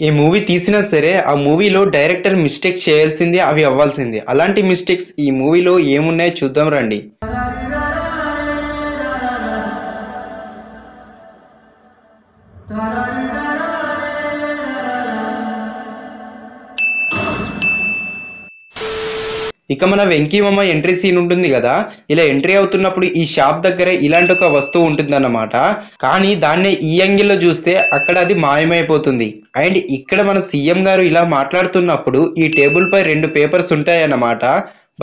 ఏ movie తీసినా సరే ఆ మూవీలో డైరెక్టర్ మిస్టేక్స్ చేయాల్సింది అవి అవ్వాల్సింది. అలాంటి మిస్టేక్స్ ఈ మూవీలో ఏమున్నాయో చూద్దాం రండి. ఇక మన వెంకీ మామ ఎంట్రీ సీన్ ఉంటుంది కదా, ఇలా ఎంట్రీ అవుతున్నప్పుడు ఈ షాప్ దగ్గర ఇలాంటి ఒక వస్తువు ఉంటుందన్నమాట. కానీ దాన్నే ఈ యాంగిల్లో చూస్తే అక్కడ అది మాయమైపోతుంది. అండ్ ఇక్కడ మన సీఎం గారు ఇలా మాట్లాడుతున్నప్పుడు ఈ టేబుల్ పై 2 పేపర్స్ ఉంటాయన్నమాట.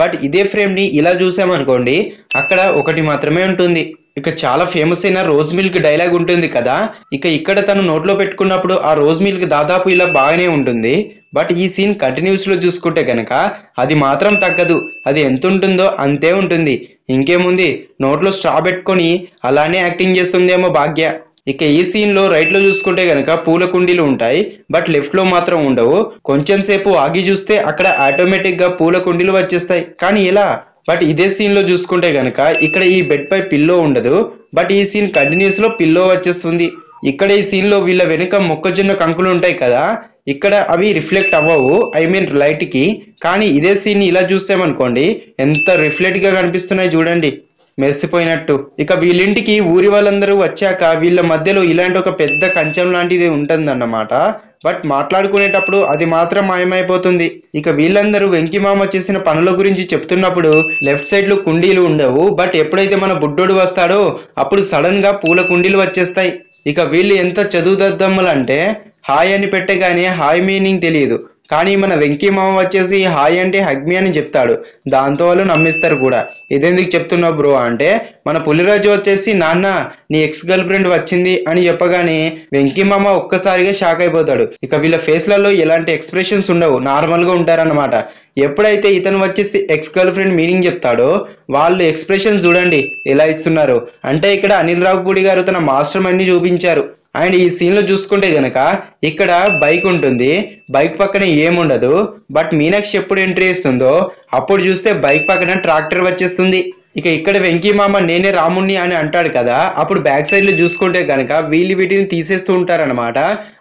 బట్ ఇదే ఫ్రేమ్ ని ఇలా చూసామనుకోండి, అక్కడ ఒకటి మాత్రమే ఉంటుంది. ఇక చాలా ఫేమస్ అయిన రోజ్ మిల్క్ డైలాగ్ ఉంటుంది కదా, ఇక ఇక్కడ తను నోట్లో పెట్టుకున్నప్పుడు ఆ రోజ్ మిల్క్ దాదాపు ఇలా బాగానే ఉంటుంది. బట్ ఈ సీన్ కంటిన్యూస్ లో చూసుకుంటే గనక అది మాత్రం తగ్గదు. అది ఎంత ఉంటుందో అంతే ఉంటుంది. ఇంకేముంది, నోట్లో స్ట్రా పెట్టుకొని అలానే యాక్టింగ్ చేస్తుందేమో భాగ్య. ఇక ఈ సీన్ లో రైట్ లో చూసుకుంటే గనక పూల కుండీలు ఉంటాయి, బట్ లెఫ్ట్ లో మాత్రం ఉండవు. కొంచెం సేపు ఆగి చూస్తే అక్కడ ఆటోమేటిక్ గా పూల కుండీలు వచ్చేస్తాయి. కానీ ఎలా? బట్ ఇదే సీన్ లో చూసుకుంటే గనక ఇక్కడ ఈ బెడ్ పై పిల్లో ఉండదు, బట్ ఈ సీన్ కంటిన్యూస్ లో పిల్లో వచ్చేస్తుంది. ఇక్కడ ఈ సీన్ లో వీళ్ళ వెనుక మొక్కజొన్న కంకులు ఉంటాయి కదా, ఇక్కడ అవి రిఫ్లెక్ట్ అవ్వవు, ఐ మీన్ లైట్ కి. కానీ ఇదే సీన్ ఇలా చూసామనుకోండి, ఎంత రిఫ్లెక్ట్ గా కనిపిస్తున్నాయి చూడండి, మెరిసిపోయినట్టు. ఇక వీళ్ళింటికి ఊరి వాళ్ళందరూ వచ్చాక వీళ్ళ మధ్యలో ఇలాంటి ఒక పెద్ద కంచం లాంటిది ఉంటుందన్నమాట. బట్ మాట్లాడుకునేటప్పుడు అది మాత్రం మాయమైపోతుంది. ఇక వీళ్ళందరూ వెంకీ మామ చేసిన పనుల గురించి చెప్తున్నప్పుడు లెఫ్ట్ సైడ్ లో కుండీలు ఉండవు, బట్ ఎప్పుడైతే మన బుడ్డోడు వస్తాడో అప్పుడు సడన్ గా పూల కుండీలు వచ్చేస్తాయి. ఇక వీళ్ళు ఎంత చదువుదద్దమ్మలు అంటే, హాయ్ అని పెట్టగానే హాయ్ మీనింగ్ తెలియదు, కానీ మన వెంకీ మామ వచ్చేసి హాయ్ అంటే హగ్మి అని చెప్తాడు. దాంతో వాళ్ళు నమ్మిస్తారు కూడా. ఇదెందుకు చెప్తున్నావు బ్రో అంటే, మన పులిరాజు వచ్చేసి నాన్న నీ ఎక్స్ గర్ల్ ఫ్రెండ్ వచ్చింది అని చెప్పగానే వెంకీ మామ ఒక్కసారిగా షాక్ అయిపోతాడు. ఇక వీళ్ళ ఫేస్లలో ఎలాంటి ఎక్స్ప్రెషన్స్ ఉండవు, నార్మల్ గా ఉంటారన్నమాట. ఎప్పుడైతే ఇతను వచ్చేసి ఎక్స్ గర్ల్ ఫ్రెండ్ మీనింగ్ చెప్తాడో వాళ్ళు ఎక్స్ప్రెషన్స్ చూడండి ఎలా ఇస్తున్నారు అంటే, ఇక్కడ అనిల్ రావుపూడి గారు తన మాస్టర్ మైండ్ ని చూపించారు. అండ్ ఈ సీన్ లో చూసుకుంటే గనక ఇక్కడ బైక్ ఉంటుంది, బైక్ పక్కన ఏముండదు. బట్ మీనాక్షి ఎప్పుడు ఎంట్రీ ఇస్తుందో అప్పుడు చూస్తే బైక్ పక్కన ట్రాక్టర్ వచ్చేస్తుంది. ఇక ఇక్కడ వెంకీ మామ నేనే రాముణ్ణి అని అంటాడు కదా, అప్పుడు బ్యాక్ సైడ్ లో చూసుకుంటే కనుక వీటిని తీసేస్తూ ఉంటారనమాట.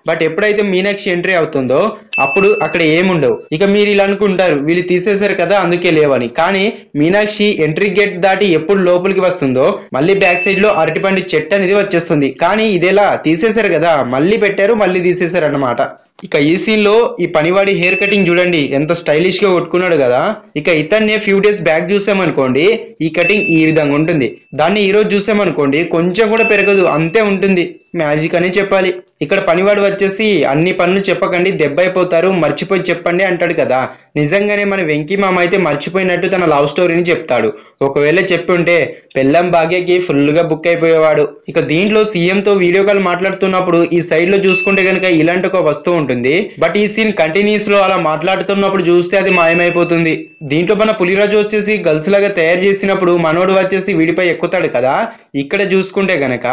బట్ ఎప్పుడైతే మీనాక్షి ఎంట్రీ అవుతుందో అప్పుడు అక్కడ ఏముండవు. ఇక మీరు ఇలా అనుకుంటారు వీళ్ళు తీసేశారు కదా అందుకే లేవని, కానీ మీనాక్షి ఎంట్రీ గేట్ దాటి ఎప్పుడు లోపలికి వస్తుందో మళ్ళీ బ్యాక్ సైడ్ లో అరటిపండు చెట్టు అనేది వచ్చేస్తుంది. కానీ ఇదేలా తీసేశారు కదా, మళ్ళీ పెట్టారు, మళ్ళీ తీసేశారు అన్నమాట. ఇక ఈ సీన్ లో ఈ పనివాడి హెయిర్ కటింగ్ చూడండి ఎంత స్టైలిష్ గా కొట్టుకున్నాడు కదా. ఇక ఇతన్ని ఫ్యూ డేస్ బ్యాక్ చూసామనుకోండి ఈ కటింగ్ ఈ విధంగా ఉంటుంది. దాన్ని ఈ రోజు చూసామనుకోండి కొంచెం కూడా పెరగదు, అంతే ఉంటుంది. మ్యాజిక్ అని చెప్పాలి. ఇక్కడ పనివాడు వచ్చేసి అన్ని పనులు చెప్పకండి దెబ్బ అయిపోతారు, మర్చిపోయి చెప్పండి అంటాడు కదా. నిజంగానే మన వెంకీ మామ అయితే మర్చిపోయినట్టు తన లవ్ స్టోరీని చెప్తాడు. ఒకవేళ చెప్పి ఉంటే పెళ్ళం భాగ్యకి ఫుల్ గా బుక్ అయిపోయేవాడు. ఇక దీంట్లో సీఎం తో వీడియో కాల్ మాట్లాడుతున్నప్పుడు ఈ సైడ్ లో చూసుకుంటే కనుక ఇలాంటి ఒక వస్తువు ఉంటుంది. బట్ ఈ సీన్ కంటిన్యూస్ లో అలా మాట్లాడుతున్నప్పుడు చూస్తే అది మాయమైపోతుంది. దీంట్లో మన పులిరాజు వచ్చేసి గర్ల్స్ లాగా తయారు చేసినప్పుడు మనోడు వచ్చేసి వీడిపై ఎక్కుతాడు కదా. ఇక్కడ చూసుకుంటే గనక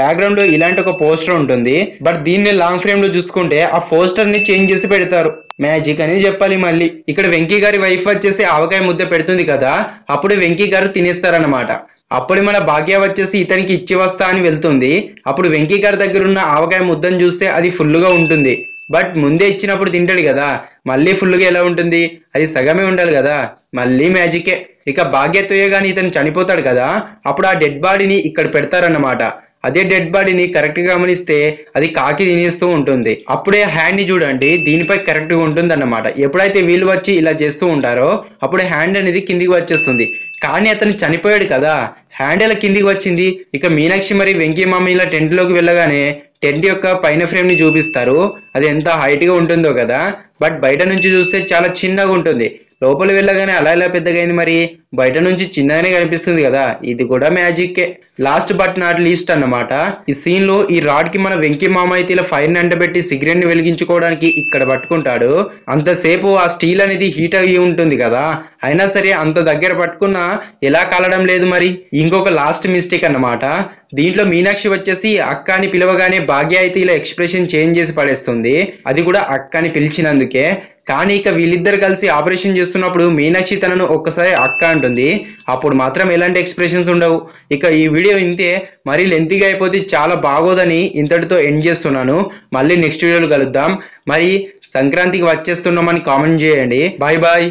బ్యాక్గ్రౌండ్ లో ఇలాంటి ఒక పోస్టర్ ఉంటుంది. బట్ దీన్ని లాంగ్ ఫ్రేమ్ లో చూసుకుంటే ఆ పోస్టర్ ని చేంజ్ చేసి పెడతారు. మ్యాజిక్ అని చెప్పాలి. మళ్ళీ ఇక్కడ వెంకీ గారి వైఫ్ వచ్చేసి ఆవకాయ ముద్ద పెడుతుంది కదా, అప్పుడు వెంకీ గారు తినేస్తారనమాట. అప్పుడు మన భాగ్య వచ్చేసి ఇతనికి ఇచ్చి వస్తా అని వెళ్తుంది. అప్పుడు వెంకీ గారి దగ్గర ఉన్న ఆవకాయ ముద్దను చూస్తే అది ఫుల్గా ఉంటుంది. బట్ ముందే ఇచ్చినప్పుడు తింటాడు కదా, మళ్ళీ ఫుల్గా ఎలా ఉంటుంది, అది సగమే ఉండాలి కదా, మళ్ళీ మ్యాజికే. ఇక భాగ్యతో కానీ ఇతను చనిపోతాడు కదా, అప్పుడు ఆ డెడ్ బాడీని ఇక్కడ పెడతారన్నమాట. అదే డెడ్ బాడీని కరెక్ట్ గా గమనిస్తే అది కాకి తినేస్తూ ఉంటుంది. అప్పుడే హ్యాండ్ ని చూడండి దీనిపై కరెక్ట్ గా ఉంటుంది అన్నమాట. ఎప్పుడైతే వీళ్ళు వచ్చి ఇలా చేస్తూ ఉంటారో అప్పుడు హ్యాండ్ అనేది కిందికి వచ్చేస్తుంది. కానీ అతను చనిపోయాడు కదా, హ్యాండ్ ఎలా కిందికి వచ్చింది. ఇక మీనాక్షి మరి వెంకీ మామ ఇలా టెంట్ లోకి వెళ్ళగానే టెంట్ యొక్క పైన ఫ్రేమ్ ని చూపిస్తారు, అది ఎంత హైట్ గా ఉంటుందో కదా. బట్ బయట నుంచి చూస్తే చాలా చిన్నగా ఉంటుంది, లోపల వెళ్ళగానే అలా ఎలా పెద్దగా అయింది మరి, బయట నుంచి చిన్నగానే కనిపిస్తుంది కదా. ఇది కూడా మ్యాజిక్కే. లాస్ట్ బట్ నాట్ లీస్ట్ అన్నమాట, ఈ సీన్ లో ఈ రాడ్ కి మన వెంకీ మామ అయితే ఇలా ఫైర్ ని అంటబెట్టి సిగరెట్ ని వెలిగించుకోవడానికి ఇక్కడ పట్టుకుంటాడు. అంతసేపు ఆ స్టీల్ అనేది హీట్ అయ్యి ఉంటుంది కదా, అయినా సరే అంత దగ్గర పట్టుకున్నా ఎలా కాలడం లేదు మరి. ఇంకొక లాస్ట్ మిస్టేక్ అన్నమాట, దీంట్లో మీనాక్షి వచ్చేసి అక్క అని పిలవగానే భాగ్య అయితే ఇలా ఎక్స్ప్రెషన్ చేంజ్ చేసి పడేస్తుంది, అది కూడా అక్క అని పిలిచినందుకే. కానీ ఇక వీళ్ళిద్దరు కలిసి ఆపరేషన్ చేస్తున్నప్పుడు మీనాక్షి తనను ఒక్కసారి అక్క అంటుంది. అప్పుడు మాత్రం ఎలాంటి ఎక్స్ప్రెషన్స్ ఉండవు. ఇక ఈ వీడియో ఇంతే, మరీ లెంతీగా అయిపోతే చాలా బాగోదని ఇంతటితో ఎండ్ చేస్తున్నాను. మళ్ళీ నెక్స్ట్ వీడియోలో కలుద్దాం. మరి సంక్రాంతికి వచ్చేస్తున్నామని కామెంట్ చేయండి. Bye bye.